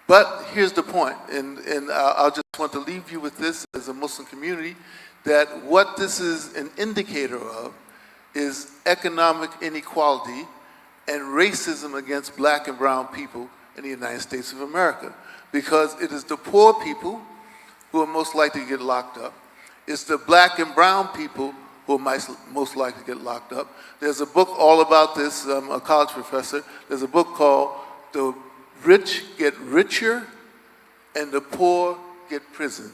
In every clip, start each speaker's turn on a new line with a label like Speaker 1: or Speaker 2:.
Speaker 1: But here's the point, and I'll just want to leave you with this as a Muslim community, that what this is an indicator of is economic inequality and racism against black and brown people in the United States of America. Because it is the poor people who are most likely to get locked up. It's the black and brown people who are most likely to get locked up. There's a book all about this. I'm a college professor. There's a book called The Rich Get Richer and the Poor Get Prison.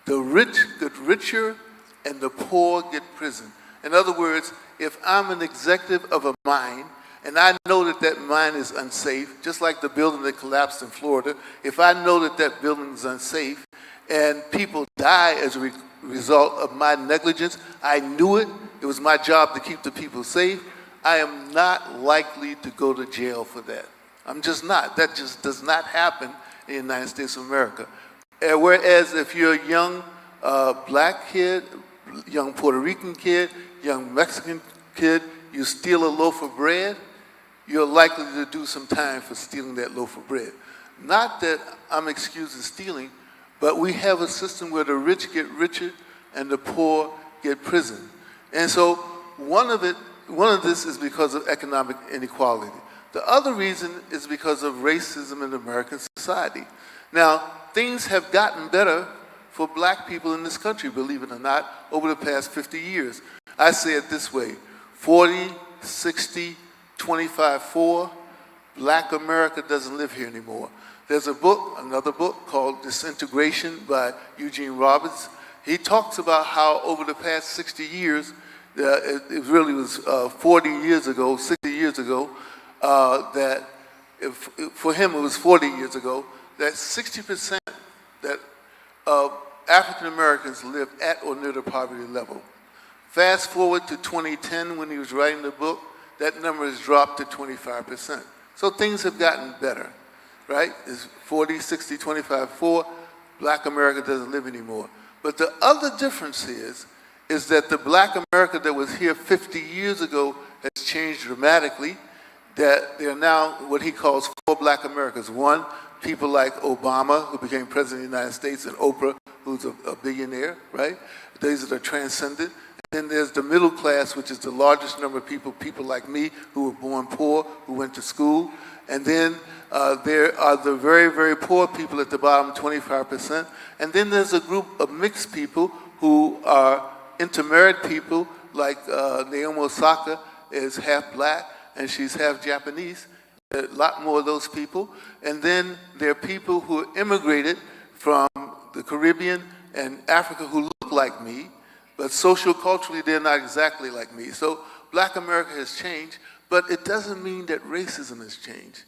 Speaker 1: The rich get richer and the poor get prison. In other words, if I'm an executive of a mine and I know that that mine is unsafe, just like the building that collapsed in Florida, if I know that that building is unsafe and people die as a result of my negligence, I knew it, it was my job to keep the people safe, I am not likely to go to jail for that. I'm just not. That just does not happen in the United States of America. Whereas if you're a young black kid, young Puerto Rican kid, young Mexican kid, you steal a loaf of bread, you're likely to do some time for stealing that loaf of bread. Not that I'm excusing stealing, but we have a system where the rich get richer and the poor get prison. And so one of this is because of economic inequality. The other reason is because of racism in American society. Now, things have gotten better for black people in this country, believe it or not, over the past 50 years. I say it this way, 40, 60, 25, 4, black America doesn't live here anymore. There's a book, another book called Disintegration by Eugene Roberts. He talks about how over the past 60 years, it really was 40 years ago, 60 years ago, for him it was 40 years ago, that 60% of African Americans live at or near the poverty level. Fast forward to 2010 when he was writing the book, that number has dropped to 25%. So things have gotten better, right? It's 40, 60, 25, 4, black America doesn't live anymore. But the other difference is that the black America that was here 50 years ago has changed dramatically, that there are now what he calls 4 black Americas. One, people like Obama, who became president of the United States, and Oprah, who's a billionaire, right? These are the transcendent. And then there's the middle class, which is the largest number of people like me, who were born poor, who went to school. And then there are the very, very poor people at the bottom, 25%. And then there's a group of mixed people who are intermarried people, like Naomi Osaka is half black and she's half Japanese. There are a lot more of those people. And then there are people who immigrated from the Caribbean and Africa who look like me, but socioculturally they're not exactly like me. So black America has changed, but it doesn't mean that racism has changed.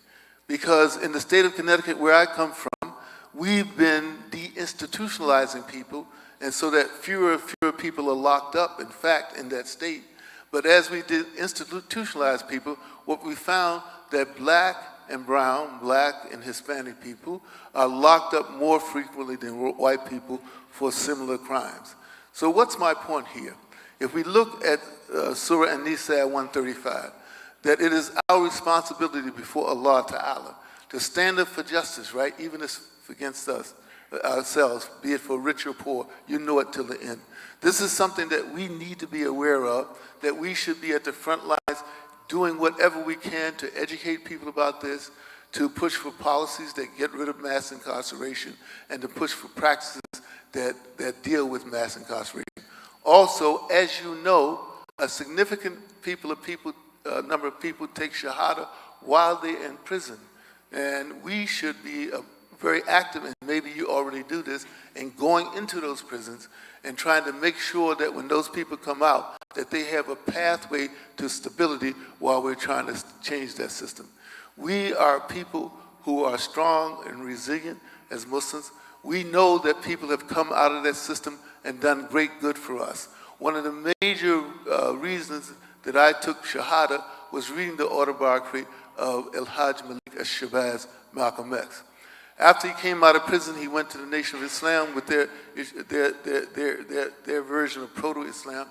Speaker 1: Because in the state of Connecticut, where I come from, we've been deinstitutionalizing people, and so that fewer and fewer people are locked up, in fact, in that state. But as we did institutionalize people, what we found that black and brown, black and Hispanic people are locked up more frequently than white people for similar crimes. So what's my point here? If we look at Surah An-Nisa 135, that it is our responsibility before Allah Ta'ala to stand up for justice, right? Even if against us, ourselves, be it for rich or poor, you know it till the end. This is something that we need to be aware of, that we should be at the front lines doing whatever we can to educate people about this, to push for policies that get rid of mass incarceration, and to push for practices that deal with mass incarceration. Also, as you know, a significant number of people take Shahada while they're in prison. And we should be very active, and maybe you already do this, in going into those prisons and trying to make sure that when those people come out, that they have a pathway to stability while we're trying to change that system. We are people who are strong and resilient as Muslims. We know that people have come out of that system and done great good for us. One of the major reasons that I took Shahada was reading the autobiography of El-Hajj Malik al-Shabazz, Malcolm X. After he came out of prison, he went to the Nation of Islam with their version of proto-Islam.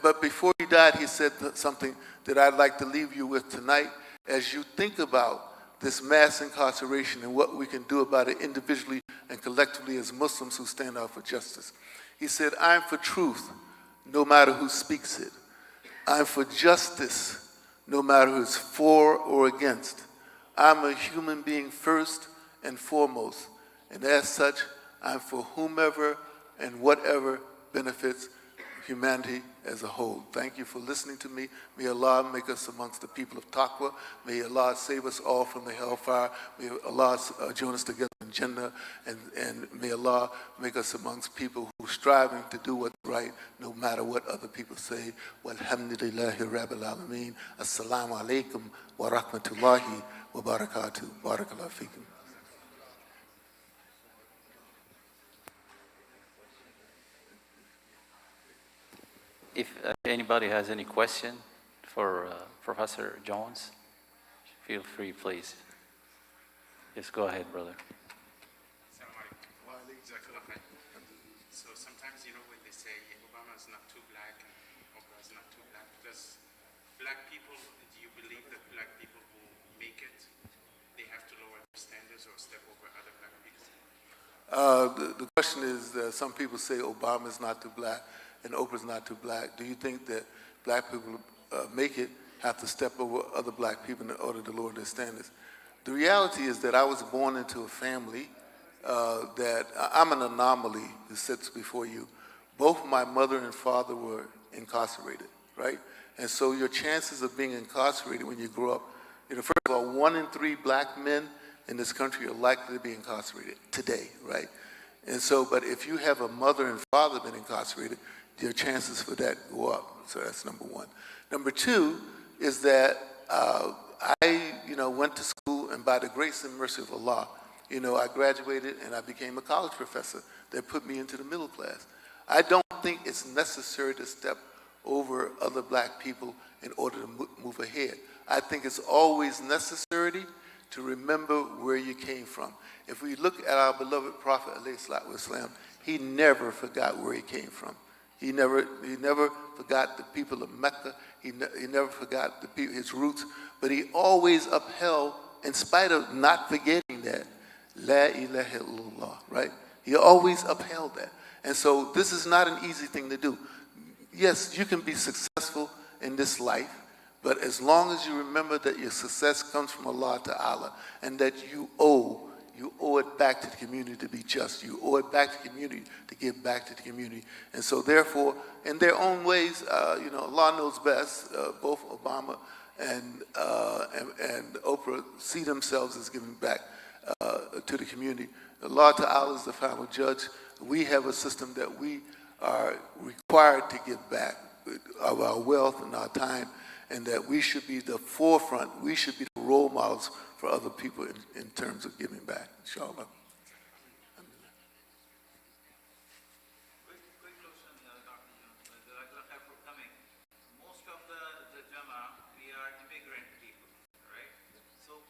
Speaker 1: But before he died, he said something that I'd like to leave you with tonight as you think about this mass incarceration and what we can do about it individually and collectively as Muslims who stand out for justice. He said, I'm for truth, no matter who speaks it. I'm for justice, no matter who is for or against. I'm a human being first and foremost, and as such, I'm for whomever and whatever benefits humanity as a whole. Thank you for listening to me. May Allah make us amongst the people of Taqwa. May Allah save us all from the hellfire. May Allah join us together in Jannah. And may Allah make us amongst people who are striving to do what's right, no matter what other people say. Walhamdulillahi Rabbil Alameen. Assalamu alaikum wa rahmatullahi wa barakatuh. Barakallahu feekum.
Speaker 2: If anybody has any question for Professor Jones, feel free, please. Yes, go ahead, brother.
Speaker 3: So sometimes, when they say Obama is not too black and Oprah is not too black, does black people, do you believe that black people who make it, they have to lower their standards or step over other black people?
Speaker 1: The question is, some people say Obama is not too black and Oprah's not too black. Do you think that black people make it have to step over other black people in order to lower their standards? The reality is that I was born into a family that I'm an anomaly who sits before you. Both my mother and father were incarcerated, right? And so your chances of being incarcerated when you grow up, first of all, 1 in 3 black men in this country are likely to be incarcerated today, right? And so, but if you have a mother and father been incarcerated, your chances for that go up. So that's number one. Number two is that I, went to school, and by the grace and mercy of Allah, I graduated and I became a college professor that put me into the middle class. I don't think it's necessary to step over other black people in order to move ahead. I think it's always necessary to remember where you came from. If we look at our beloved Prophet ﷺ, he never forgot where he came from. He never forgot the people of Mecca. He never forgot his roots, but he always upheld, in spite of not forgetting that, La ilaha illallah, right? He always upheld that. And so this is not an easy thing to do. Yes, you can be successful in this life, but as long as you remember that your success comes from Allah Ta'ala and that you owe it back to the community to be just. You owe it back to the community to give back to the community. And so therefore, in their own ways, Allah knows best. Both Obama and Oprah see themselves as giving back to the community. Allah Ta'ala is the final judge. We have a system that we are required to give back of our wealth and our time, and that we should be the forefront. We should be the role models for other people in terms of giving back, inshallah.
Speaker 4: Quick question, Dr. Jones. For coming. Most of the Jama, we are immigrant people, right? So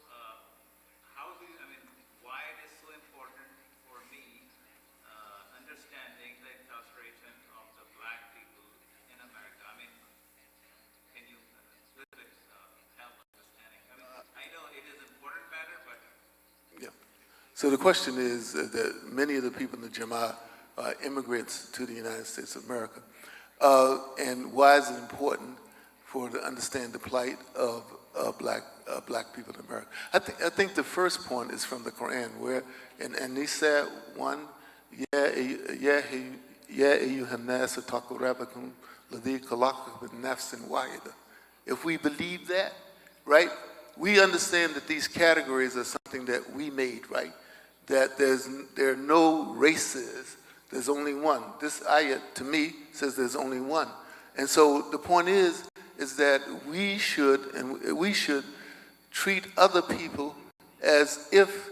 Speaker 4: how do you, why it is so important for me understanding the incarceration of the black people in America? Can you little bit help understanding? I know it is important matter, but
Speaker 1: yeah. So the question is that many of the people in the Jama'ah are immigrants to the United States of America. And why is it important to understand the plight of black people in America? I think the first point is from the Quran, where in Nisa 1, Ya ayyuhan nas taqu rabbakum ladhi khalaqakum min nafsin wahida. If we believe that, right, we understand that these categories are something that we made, right? That there are no races, there's only one. This ayat, to me, says there's only one. And so the point is that we should treat other people as if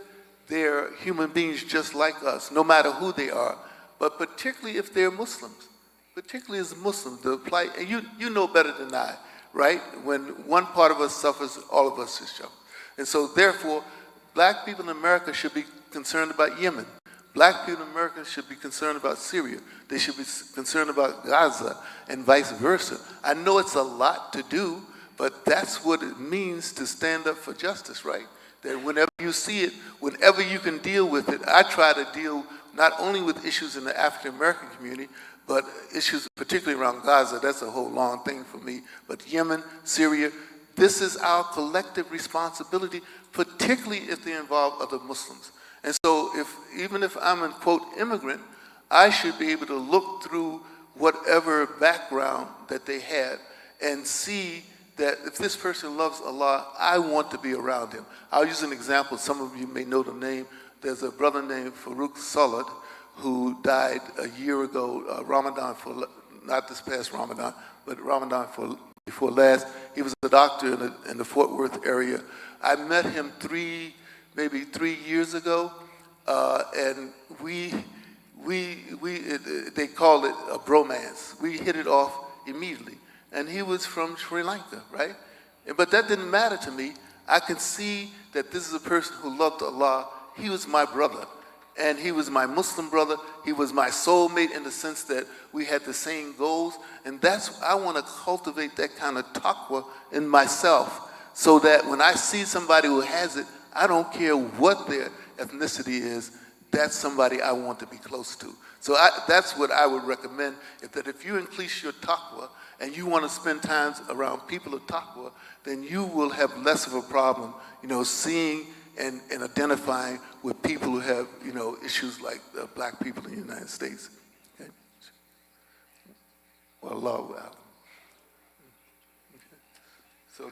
Speaker 1: they're human beings just like us, no matter who they are, but particularly if they're Muslims. Particularly as Muslims, the plight, and you know better than I, right? When one part of us suffers, all of us should suffer. And so therefore, black people in America should be concerned about Yemen. Black people in America should be concerned about Syria. They should be concerned about Gaza and vice versa. I know it's a lot to do, but that's what it means to stand up for justice, right? that whenever you see it, whenever you can deal with it, I try to deal not only with issues in the African American community, but issues particularly around Gaza. That's a whole long thing for me. But Yemen, Syria, this is our collective responsibility, particularly if they involve other Muslims. And so even if I'm a, quote, immigrant, I should be able to look through whatever background that they had and see that if this person loves Allah, I want to be around him. I'll use an example. Some of you may know the name. There's a brother named Farouk Salat who died a year ago, Ramadan, for not this past Ramadan, but Ramadan before last. He was a doctor in the Fort Worth area. I met him maybe 3 years ago, and they call it a bromance. We hit it off immediately. And he was from Sri Lanka, right? But that didn't matter to me. I could see that this is a person who loved Allah. He was my brother, and he was my Muslim brother. He was my soulmate in the sense that we had the same goals. And I want to cultivate that kind of taqwa in myself so that when I see somebody who has it, I don't care what their ethnicity is, that's somebody I want to be close to. So that's what I would recommend, that if you increase your taqwa and you want to spend time around people of taqwa, then you will have less of a problem, seeing and identifying with people who have, issues like black people in the United States. Okay? Well, Allah. Okay. So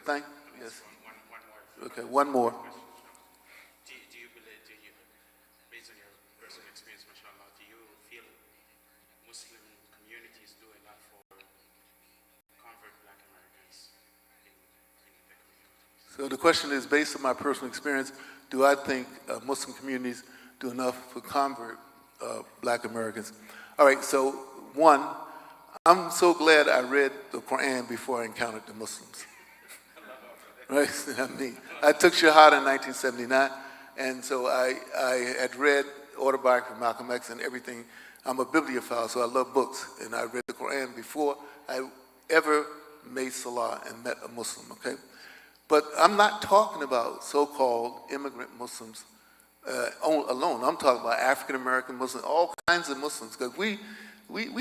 Speaker 1: yes.
Speaker 3: One more.
Speaker 1: Okay, one more.
Speaker 3: Do you believe, based on your personal experience, mashallah, do you feel Muslim communities do enough for convert black Americans in the community?
Speaker 1: So the question is, based on my personal experience, do I think Muslim communities do enough for convert black Americans? All right, so one, I'm so glad I read the Quran before I encountered the Muslims. Right? I took Shahada in 1979, and so I had read autobiography of Malcolm X and everything. I'm a bibliophile, so I love books, and I read the Quran before I ever made Salah and met a Muslim, okay? But I'm not talking about so-called immigrant Muslims alone. I'm talking about African-American Muslims, all kinds of Muslims, because we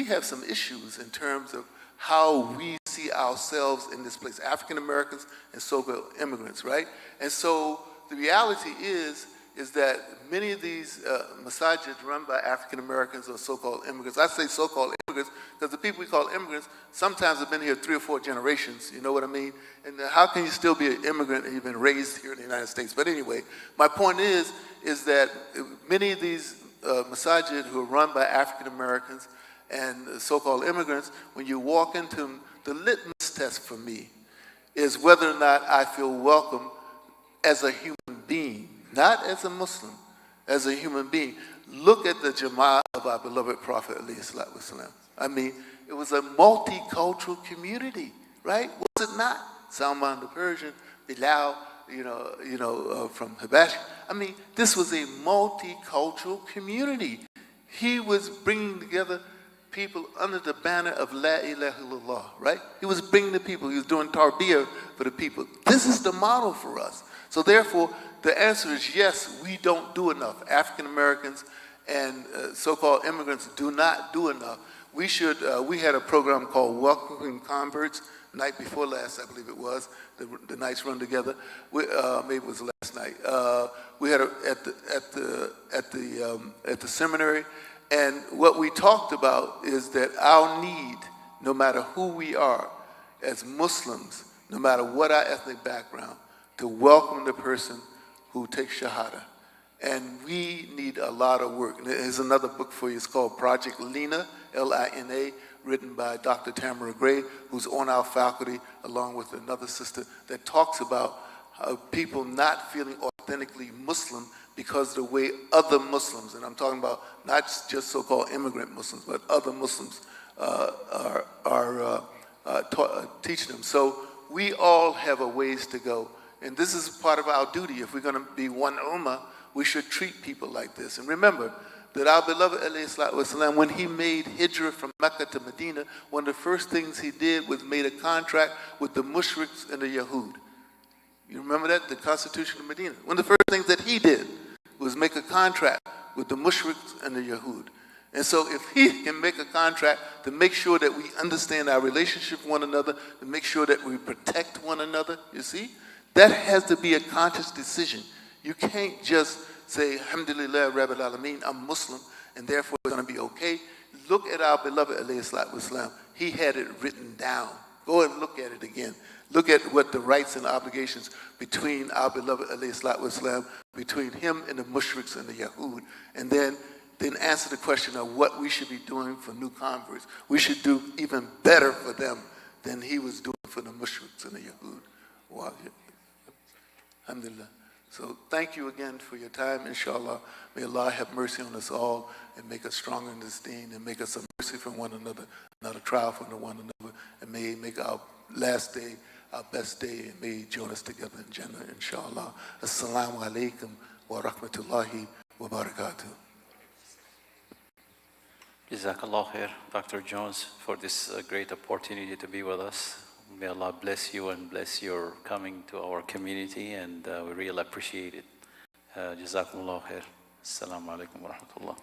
Speaker 1: have some issues in terms of how we see ourselves in this place, African-Americans and so-called immigrants, right? And so the reality is that many of these masajids run by African-Americans or so-called immigrants. I say so-called immigrants because the people we call immigrants sometimes have been here 3 or 4 generations, you know what I mean? And how can you still be an immigrant and you've been raised here in the United States? But anyway, my point is that many of these masajid who are run by African-Americans and so-called immigrants, when you walk into them, the litmus test for me is whether or not I feel welcome as a human being, not as a Muslim, as a human being. Look at the Jama'ah of our beloved Prophet, alayhi salatu wasalam. I mean, it was a multicultural community, right? Was it not? Salman the Persian, Bilal, from Habash. I mean, this was a multicultural community. He was bringing together people under the banner of La ilaha illallah, right? He was bringing the people. He was doing tarbiyah for the people. This is the model for us. So therefore, the answer is yes, we don't do enough. African Americans and so-called immigrants do not do enough. We had a program called Welcoming Converts, night before last, I believe it was. The nights run together. Maybe it was last night. We had at the seminary. And what we talked about is that our need, no matter who we are, as Muslims, no matter what our ethnic background, to welcome the person who takes Shahada. And we need a lot of work. And there's another book for you. It's called Project Lina, L-I-N-A, written by Dr. Tamara Gray, who's on our faculty, along with another sister, that talks about people not feeling authentically Muslim because of the way other Muslims, and I'm talking about not just so-called immigrant Muslims, but other Muslims are teaching them. So we all have a ways to go. And this is part of our duty. If we're going to be one ummah, we should treat people like this. And remember that our beloved ﷺ, when he made hijrah from Mecca to Medina, one of the first things he did was made a contract with the mushriks and the Yahud. You remember that? The Constitution of Medina. One of the first things that he did was make a contract with the mushriks and the Yahud. And so if he can make a contract to make sure that we understand our relationship with one another, to make sure that we protect one another, you see, that has to be a conscious decision. You can't just say, Alhamdulillah, Rabbil Alameen, I'm Muslim, and therefore it's going to be okay. Look at our beloved alayhi salatu wasalam. He had it written down. Go and look at it again. Look at what the rights and obligations between our beloved alayhi salatu wasalam, between him and the mushriks and the Yahud, and then answer the question of what we should be doing for new converts. We should do even better for them than he was doing for the mushriks and the Yahud. Wow. Alhamdulillah. So thank you again for your time, inshallah. May Allah have mercy on us all and make us stronger in this deen and make us a mercy from one another, not a trial from one another, and may he make our last day our best day, and may he join us together in Jannah, inshallah. Assalamu alaikum wa rahmatullahi wa barakatuh.
Speaker 2: Jazakallah khair, Dr. Jones, for this great opportunity to be with us. May Allah bless you and bless your coming to our community, and we really appreciate it. Jazakallah khair. Assalamu alaikum wa rahmatullah.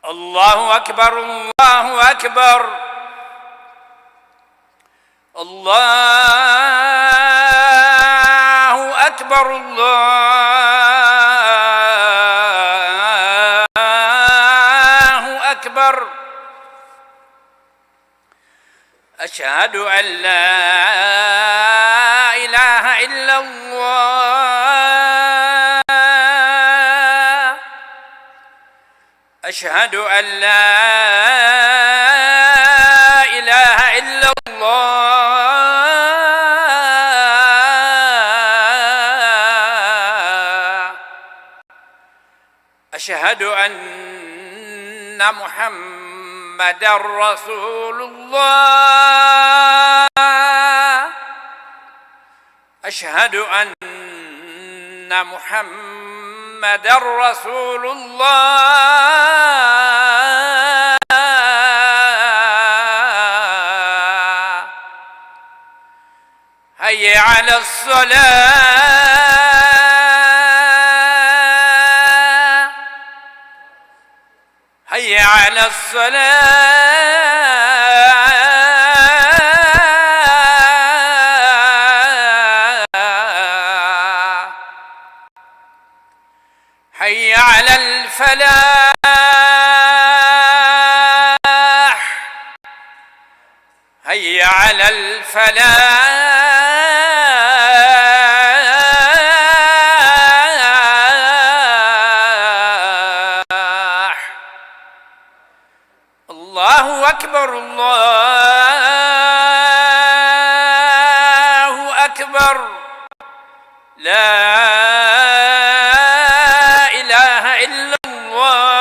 Speaker 5: الله أكبر الله أكبر الله أكبر الله أكبر أشهد أن لا إله إلا الله أشهد أن لا إله إلا الله أشهد أن محمدًا رسول الله أشهد أن محمدًا رسول الله هيا على الصلاة هيا على الصلاة هيا على الفلاح هيا على الفلاح الله أكبر الله أكبر لا إله إلا الله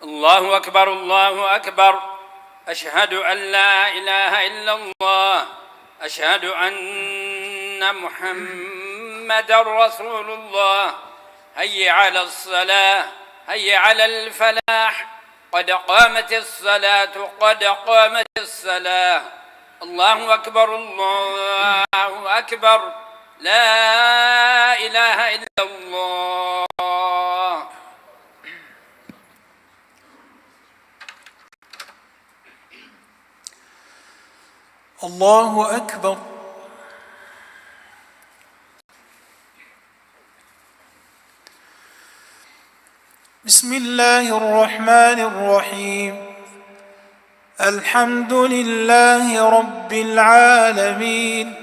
Speaker 5: الله أكبر الله أكبر. أشهد أن لا إله إلا الله. أشهد أن محمدًا رسول الله. هيا على الصلاة، هيا على الفلاح، قد قامت الصلاة، قد قامت الصلاة. الله أكبر الله أكبر. لا إله إلا الله.
Speaker 6: الله أكبر. بسم الله الرحمن الرحيم. الحمد لله رب العالمين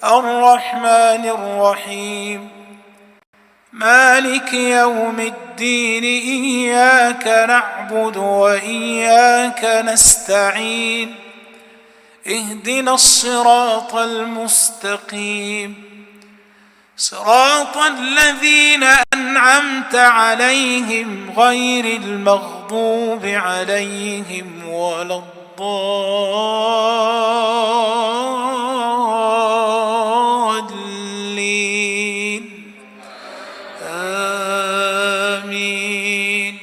Speaker 6: الرحمن الرحيم مالك يوم الدين. إياك نعبد وإياك نستعين. اهدنا الصراط المستقيم صراط الذين أنعمت عليهم غير المغضوب عليهم ولا الضالين. آمين.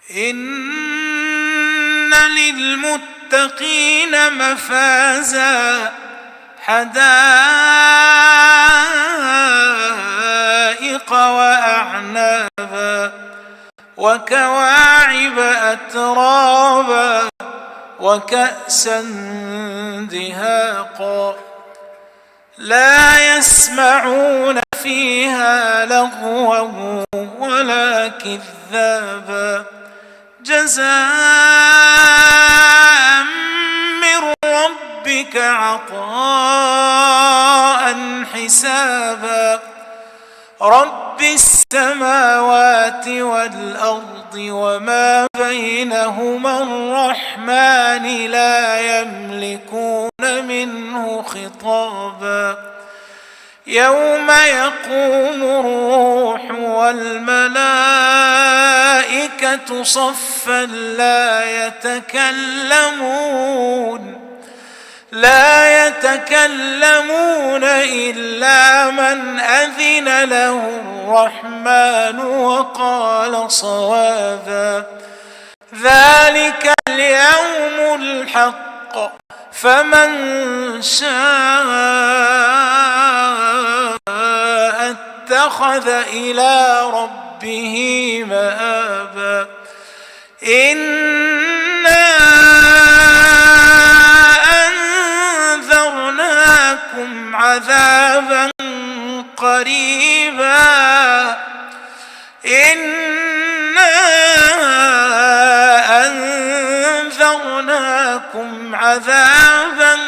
Speaker 6: إن للمتقين مفازا حدائق وأعنابا وكواعب أترابا وكأسا دهاقا لا يسمعون فيها لغوا ولا كذابا جزاء من ربك عطاء حسابا. رب السماوات والأرض وما بينهما الرحمن لا يملكون منه خطابا. يوم يقوم الروح والملائكة صفا لا يتكلمون إلا من أذن له الرحمن وقال صوابا. ذلك اليوم الحق فمن شاء اتخذ إلى ربه مآبا. إنا أنذرناكم عذابا قريبا. إنا أنذرناكم عذابا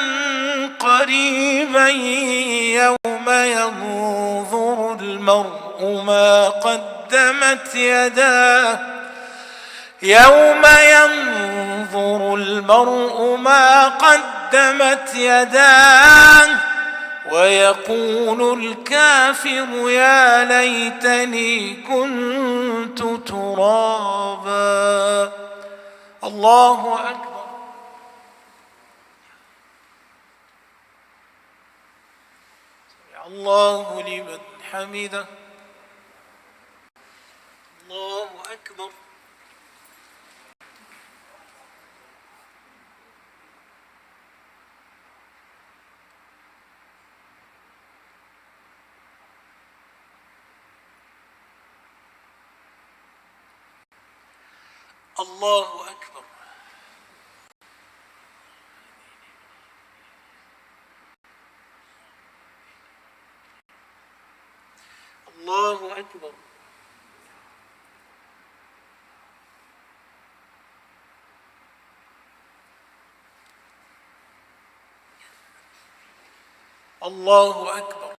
Speaker 6: قريبا يوم ينظر المرء ما قدمت يداه. يوم ينظر المرء ما قدمت يداه ويقول الكافر يا ليتني كنت ترابا. الله أكبر. الله لمن حمده. الله أكبر. الله أكبر. الله أكبر. الله أكبر.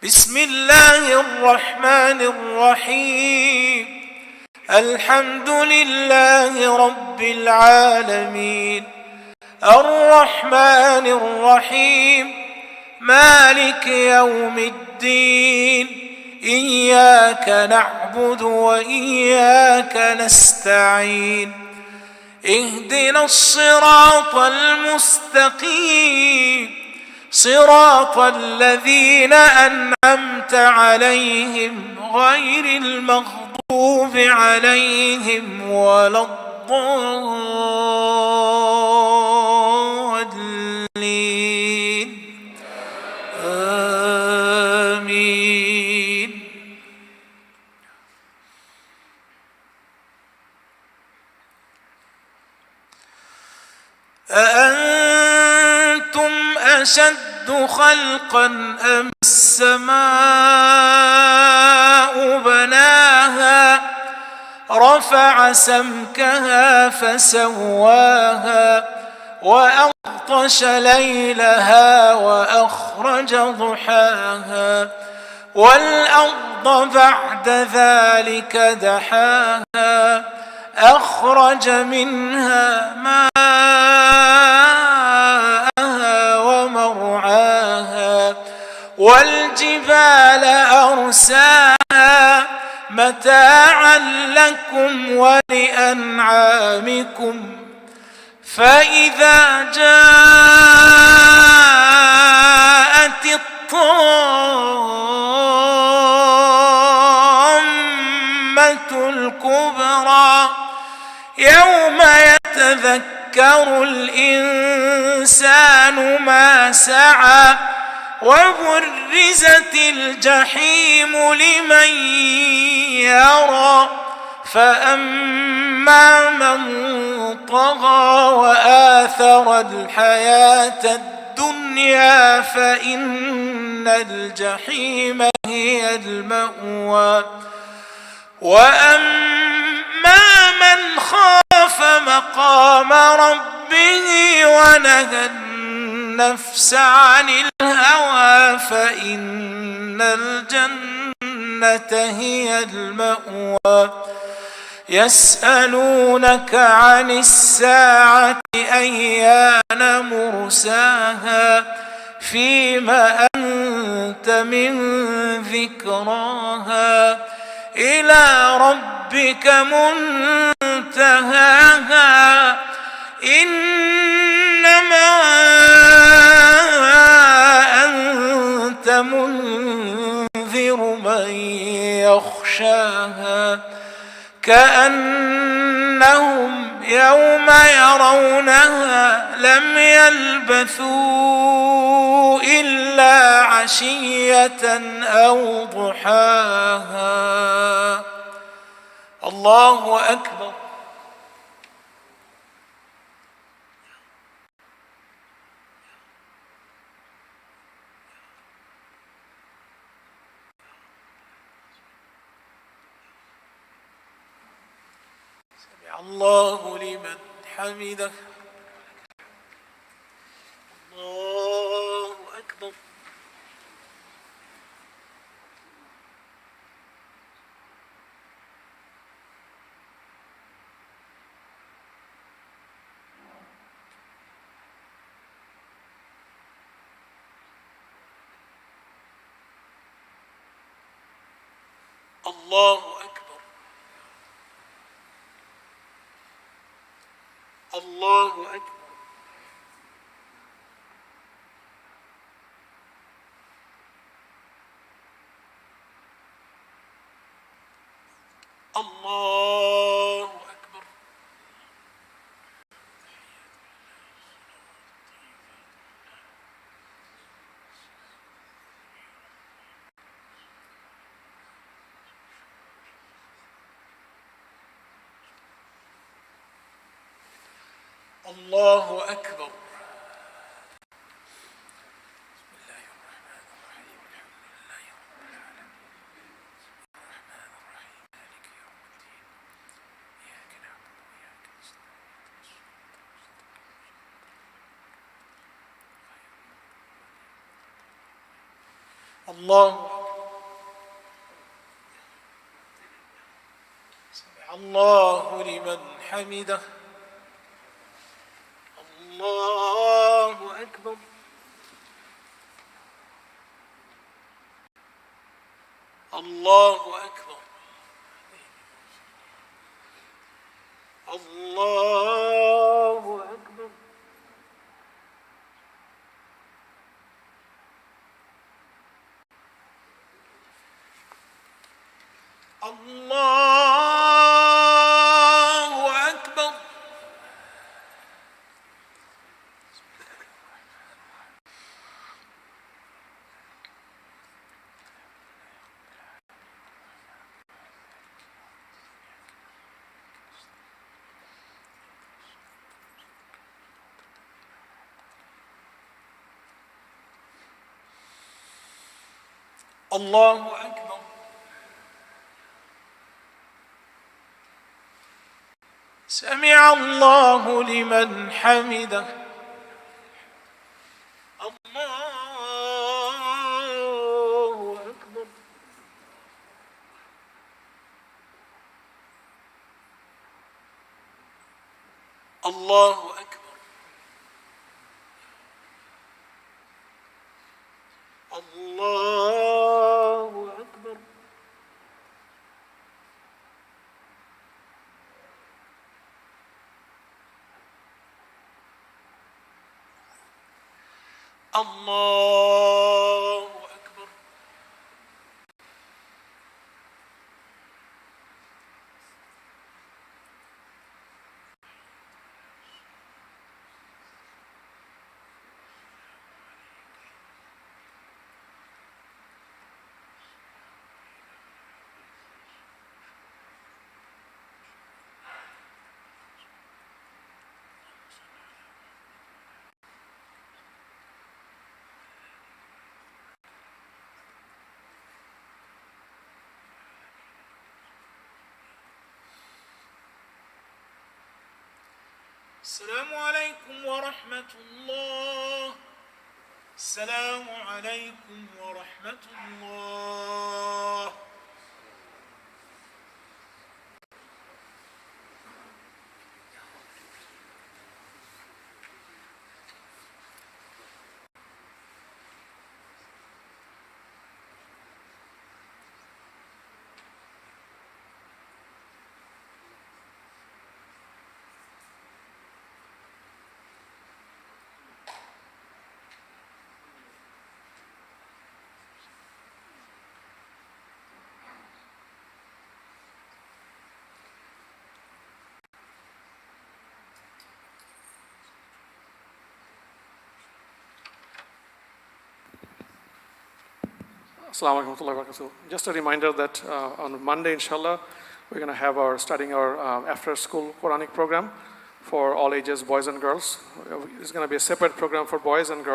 Speaker 6: بسم الله الرحمن الرحيم. الحمد لله رب العالمين الرحمن الرحيم مالك يوم الدين إياك نعبد وإياك نستعين اهدنا الصراط المستقيم صراط الذين أنعمت عليهم غير المغضوب عليهم ولا الضالين آمين. أأنتم أشد خلقا أم السماء بناها رفع سمكها فسواها وأغطش ليلها وأخرج ضحاها والأرض بعد ذلك دحاها أخرج منها ماءها ومرعاها والجبال أرساها متاعا لكم ولأنعامكم فإذا جاءت الطامة الكبرى يوم يتذكر الإنسان ما سعى وبرزت الجحيم لمن يرى فأما من طغى وآثر الحياة الدنيا فإن الجحيم هي المأوى وأما من خاف مقام ربه ونهى النفس عن الهوى فإن الجنة هي المأوى يسألونك عن الساعة أيان مرساها فيما أنت من ذكراها إلى ربك منتهاها إنما أنت منذر من يخشاها كأنهم يوم يرونها لم يلبثوا إلا عشية أو ضحاها. الله أكبر. الله لمن حمده. الله أكبر. الله أكبر. الله أكبر. الله أكبر. الله أكبر. الله سمع الله لمن حمده الله أكبر الله أكبر الله أكبر الله أكبر الله أكبر سمع الله لمن حمده الله أكبر الله أكبر الله أكبر الله أكبر السلام عليكم ورحمة الله السلام عليكم ورحمة الله
Speaker 7: Assalamu alaikum warahmatullahi wabarakatuh. Just a reminder that on Monday, inshallah, we're going to have starting our after-school Quranic program for all ages, boys and girls. It's going to be a separate program for boys and girls.